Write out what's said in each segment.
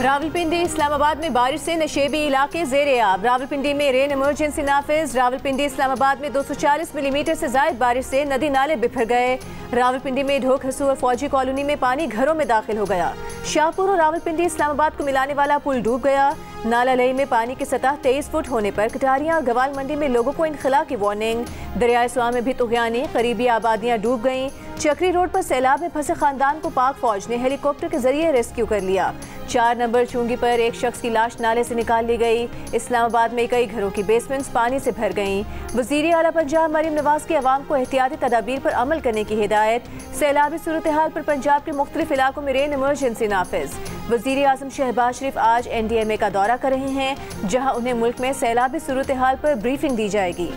रावलपिंडी इस्लामाबाद में बारिश से नशेबी इलाके ज़ेरे आब। रावलपिंडी में रेन इमरजेंसी नाफिज। रावलपिंडी इस्लामाबाद में 240 मिलीमीटर से ज़ायद बारिश से नदी नाले बिफर गए। रावलपिंडी में ढोक हसू और फौजी कॉलोनी में पानी घरों में दाखिल हो गया। शाहपुर और रावलपिंडी इस्लामाबाद को मिलाने वाला पुल डूब गया। नाला लई में पानी की सतह 23 फुट होने पर कटारियां गवाल मंडी में लोगों को इनखला की वार्निंग। दरियाए स्वां में भी तुगयानी, करीबी आबादियां डूब गईं। चक्री रोड पर सैलाब में फंसे खानदान को पाक फौज ने हेलीकॉप्टर के जरिए रेस्क्यू कर लिया। 4 नंबर चुंगी पर एक शख्स की लाश नाले से निकाल ली गई। इस्लामाबाद में कई घरों की बेसमेंट्स पानी से भर गईं। वज़ीर आला पंजाब मरीम नवाज की अवाम को एहतियाती तदाबीर पर अमल करने की हिदायत। सैलाबी सूरत हाल पर पंजाब के मुख्तलिफ इलाकों में रेन इमरजेंसी नाफिज। वज़ीर आज़म शहबाज शरीफ आज NDMA का दौरा कर रहे हैं, जहां उन्हें मुल्क में सैलाबी सूरत हाल पर ब्रीफिंग दी जाएगी।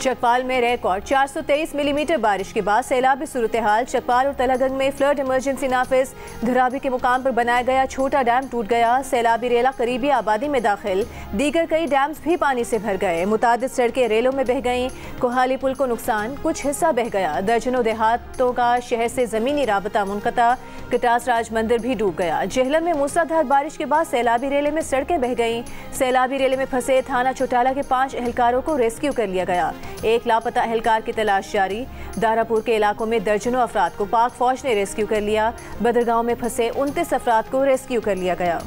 चकपाल में रिकॉर्ड 423 मिलीमीटर बारिश के बाद सैलाबी सूरत हाल। चकपाल और तलागंग में फ्लड इमरजेंसी नाफिज। धराबी के मुकाम पर बनाया गया छोटा डैम टूट गया। सैलाबी रेला करीबी आबादी में दाखिल। दीगर कई डैम्स भी पानी से भर गए। मुतादिद सड़कें रेलों में बह गईं। कोहाली पुल को नुकसान, कुछ हिस्सा बह गया। दर्जनों देहातों का शहर से जमीनी राबता मुनक़ता। कटास राज मंदिर भी डूब गया। जेहलम में मूसलाधार बारिश के बाद सैलाबी रेले में सड़कें बह गईं। सैलाबी रेले में फंसे थाना चौटाला के 5 एहलकारों को रेस्क्यू कर लिया गया। एक लापता एहलकार की तलाश जारी। दारापुर के इलाकों में दर्जनों अफराद को पाक फौज ने रेस्क्यू कर लिया। बदरगांव में फंसे 29 अफराद को रेस्क्यू कर लिया गया।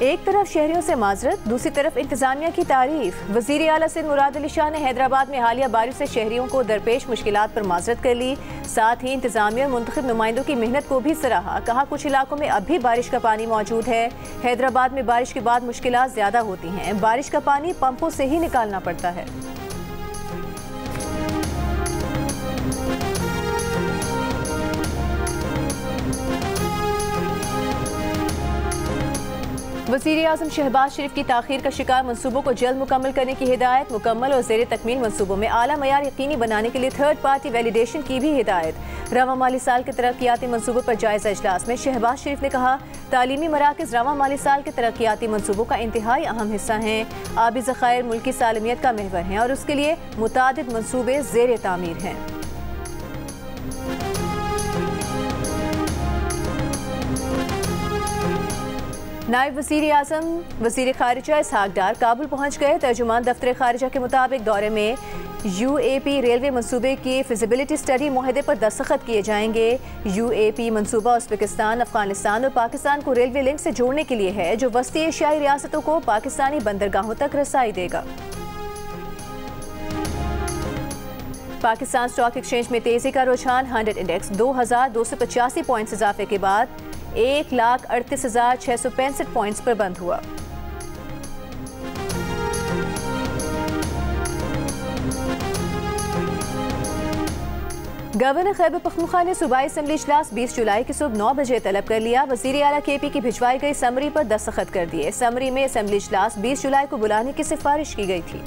एक तरफ शहरियों से माजरत, दूसरी तरफ इंतजामिया की तारीफ। वज़ीर आला सिंध मुराद अली शाह ने हैदराबाद में हालिया बारिश से शहरियों को दरपेश मुश्किलात पर माजरत कर ली। साथ ही इंतजामिया और मुंतखब नुमाइंदों की मेहनत को भी सराहा। कहा कुछ इलाकों में अब भी बारिश का पानी मौजूद है। हैदराबाद में बारिश के बाद मुश्किलात ज़्यादा होती हैं। बारिश का पानी पंपों से ही निकालना पड़ता है। वज़ीर आज़म शहबाज शरीफ की ताख़ीर का शिकार मनसूबों को जल्द मुकम्मल करने की हिदायत। मुकम्मल और ज़ेर तकमील मनसूबों में आला मयार यकीनी बनाने के लिए थर्ड पार्टी वैलिडेशन की भी हिदायत। रवा माली साल के तरक्याती मनसूबों पर जायज़ा इजलास में शहबाज शरीफ ने कहा, तालीमी मराकज़ रवा माली साल के तरक्याती मनसूबों का इंतहाई अहम हिस्सा हैं। आबी ज़खायर मुल्की सालमियत का महवर हैं और उसके लिए मुतादिद मनसूबे ज़ेर तामीर हैं। नायब वज़ीर आज़म वज़ीर ख़ारिजा इसहाक़ डार काबुल पहुँच गए। तर्जुमान दफ्तर ख़ारिजा के मुताबिक दौरे में UAP रेलवे मनसूबे की फिजिबिलिटी स्टडी मुआहदे पर दस्तखत किए जाएंगे। UAP मनसूबा उज़्बेकिस्तान, अफ़गानिस्तान और पाकिस्तान को रेलवे लिंक से जोड़ने के लिए है, जो वस्ती एशियाई रियासतों को पाकिस्तानी बंदरगाहों तक रसाई देगा। पाकिस्तान स्टॉक एक्सचेंज में तेज़ी का रुझान। 100 इंडेक्स 2285 पॉइंट्स इजाफे के बाद 1,38,665 पॉइंट्स पर बंद हुआ। गवर्नर खैबर पख्तूनख्वा ने सूबाई असम्बली इजलास 20 जुलाई की सुबह 9 बजे तलब कर लिया। वज़ीर आला KP की भिजवाई गई समरी पर दस्तखत कर दिए। समरी में असम्बली इजलास 20 जुलाई को बुलाने की सिफारिश की गई थी।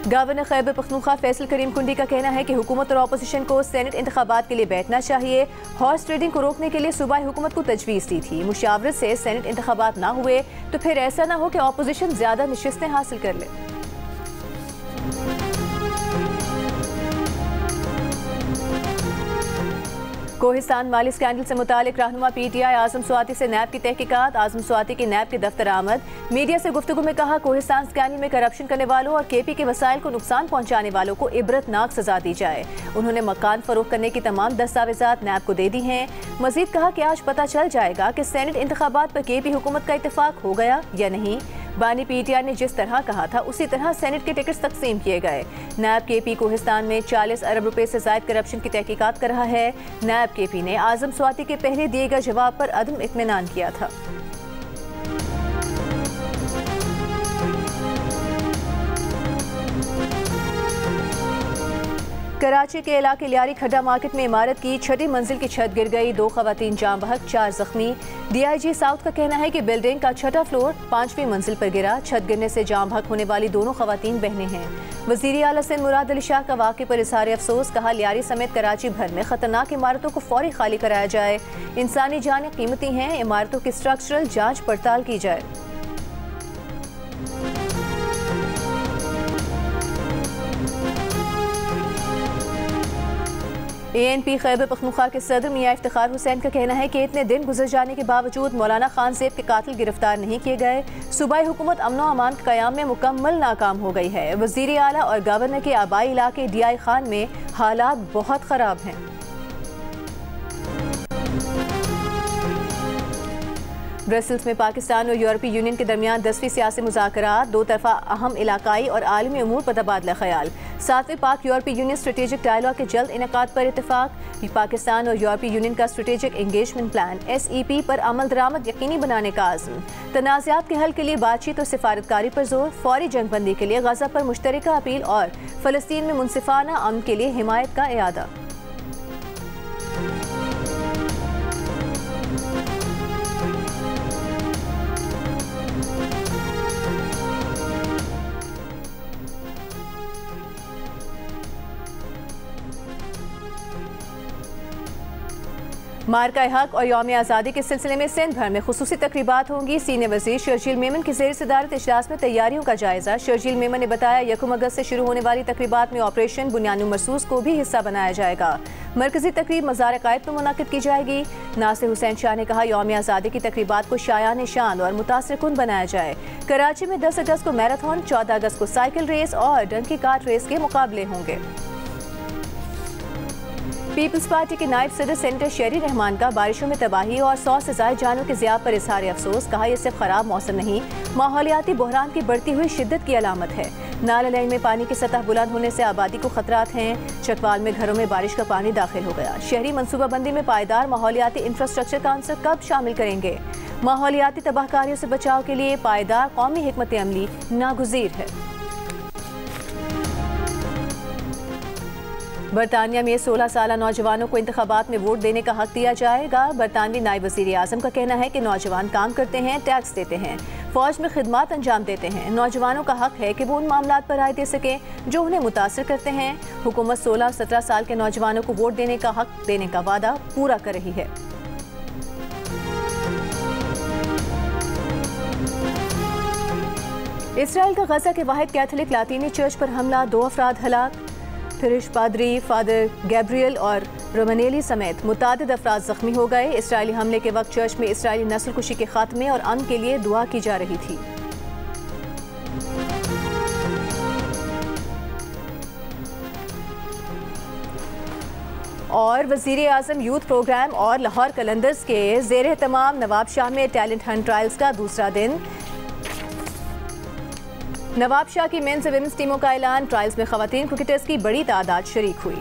गवर्नर खैबर पख्तूनख्वा फैसल करीम कुंडी का कहना है कि हुकूमत और अपोजिशन को सेनेट इंतखाबात के लिए बैठना चाहिए। हॉर्स ट्रेडिंग को रोकने के लिए सूबाई हुकूमत को तजवीज़ दी थी। मुशावरत से सेनेट इंतखाबात ना हुए तो फिर ऐसा ना हो कि अपोजिशन ज़्यादा नशिस्तें हासिल कर ले। कोहिस्तान माली स्कैंडल से मुतालिक रहनुमा PTI आज़म स्वाति से नैब की तहकीकात। आज़म स्वाति की नैब के दफ्तर आमद। मीडिया से गुफ्तगू में कहा, कोहिस्तान स्कैंडल में करप्शन करने वालों और KP के वसाइल को नुकसान पहुंचाने वालों को इबरतनाक सजा दी जाए। उन्होंने मकान फरोख्त करने की तमाम दस्तावेजात नैब को दे दी हैं। मजीद कहा कि आज पता चल जाएगा कि सेनेट इंतखाबात पर KP हुकूमत का इत्तेफाक हो गया या नहीं। बानी PTI ने जिस तरह कहा था उसी तरह सेनेट के टिकट्स तकसीम किए गए। नैब KP कोहिस्तान में 40 अरब रुपए से ज़ायद करप्शन की तहकीकात कर रहा है। नैब KP ने आज़म स्वाति के पहले दिए गए जवाब पर अदम इत्मीनान किया था। कराची के इलाके लियारी खड्डा मार्केट में इमारत की 6ठी मंजिल की छत गिर गई, 2 खवातीन जाम बहक, 4 जख्मी। DIG साउथ का कहना है कि बिल्डिंग का 6ठा फ्लोर 5वीं मंजिल पर गिरा। छत गिरने से जाम बहक होने वाली दोनों खवातीन बहनें हैं। वज़ीर आला सिंध मुराद अली शाह का वाक़े पर इज़हार अफसोस, कहा लियारी समेत कराची भर में खतरनाक इमारतों को फौरी खाली कराया जाए। इंसानी जानें कीमती हैं, इमारतों की स्ट्रक्चरल जाँच पड़ताल की जाए। ANP खैबर पख्तूनख्वा के सदर मियां इफ्तिखार हुसैन का कहना है कि इतने दिन गुजर जाने के बावजूद मौलाना खान ज़ेब के कातिल गिरफ्तार नहीं किए गए। सूबाई हुकूमत अमन व अमान के क़याम में मुकम्मल नाकाम हो गई है। वज़ीर आला और गवर्नर के आबाई इलाके DI खान में हालात बहुत ख़राब हैं। ब्रसल्स में पाकिस्तान और यूरोपीय यूनियन के दरमियान 10वीं सियासी मुज़ाकरात, 2 तरफ़ा अहम इलाकाई और आलमी उमूर पर तबादला ख्याल। 7वें पाक यूरोपीय यूनियन स्ट्रेटेजिक डायलॉग के जल्द इनेकाद पर इत्तेफाक। पाकिस्तान और यूरोपीय यूनियन का स्ट्रेटेजिक एंगेजमेंट प्लान SEP पर अमल दरामद यकीनी बनाने का आज़म। तनाज़ात के हल के लिए बातचीत और सिफारतकारी पर जोर, फौरी जंगबंदी के लिए गज़ा पर मुश्तरका अपील और फ़लस्तीन में मुनसिफाना अमन के लिए हिमायत का इरादा। मार्का हक और यौम आज़ादी के सिलसिले में सिंध भर में खुसूसी तकरीबात होंगी। सीनियर वज़ीर शर्जील मेमन की ज़ेर सदारत इजलास में तैयारियों का जायजा। शर्जील मेमन ने बताया 1 अगस्त से शुरू होने वाली तकरीबात में ऑपरेशन बुनियानी मरसूस को भी हिस्सा बनाया जाएगा। मरकजी तकरीब मज़ार कायद पर मुनाकिद की जाएगी। नासिर हुसैन शाह ने कहा यौम आज़ादी की तकरीबात को शायान शान और मुतासिर कुन बनाया जाए। कराची में 10 अगस्त को मैराथन, 14 अगस्त को साइकिल रेस और डंकी कार्ट रेस के मुकाबले होंगे। पीपल्स पार्टी के नायब सदर सेनेटर शेरी रहमान का बारिशों में तबाही और 100 से ज़ायद जानों के ज़िया पर इज़हार अफसोस, कहा यह सिर्फ ख़राब मौसम नहीं, माहौलियाती बहरान की बढ़ती हुई शिद्दत की अलामत है। नाला लाइन में पानी की सतह बुलंद होने से आबादी को खतरात हैं। चकवाल में घरों में बारिश का पानी दाखिल हो गया। शहरी मनसूबाबंदी में पायदार माहौलियाती इंफ्रास्ट्रक्चर का अंसर कब शामिल करेंगे? माहौलियाती तबाहकारियों से बचाव के लिए पायदार कौमी हिकमत अमली नागुज़ीर है। बरतानिया में 16 साल नौजवानों को इंतखाबात में वोट देने का हक दिया जाएगा। बरतानवी नायब वज़ीर आज़म का कहना है कि नौजवान काम करते हैं, टैक्स देते हैं, फौज में खिदमत अंजाम देते हैं। नौजवानों का हक है कि वो उन मामलात पर राय दे सकें जो उन्हें मुतासर करते हैं। हुकूमत 16-17 साल के नौजवानों को वोट देने का हक देने का वादा पूरा कर रही है। इसराइल का गजा के वाहिद कैथोलिक लातीनी चर्च पर हमला, 2 अफराद हलाक। फिरिश पादरी फादर गैब्रियल और रोमनेली समेत मुतादिद अफराद जख्मी हो गए। इसराइली हमले के वक्त चर्च में इसराइली नस्लकुशी के खात्मे और अमन के लिए दुआ की जा रही थी। और वज़ीर आज़म यूथ प्रोग्राम और लाहौर कलंदर्स के ज़ेर एहतमाम नवाब शाह में टैलेंट हंट ट्रायल्स का दूसरा दिन। नवाब शाह की मेंस और विमेंस टीमों का ऐलान, ट्रायल्स में खवातीन क्रिकेटर्स की बड़ी तादाद शरीक हुई।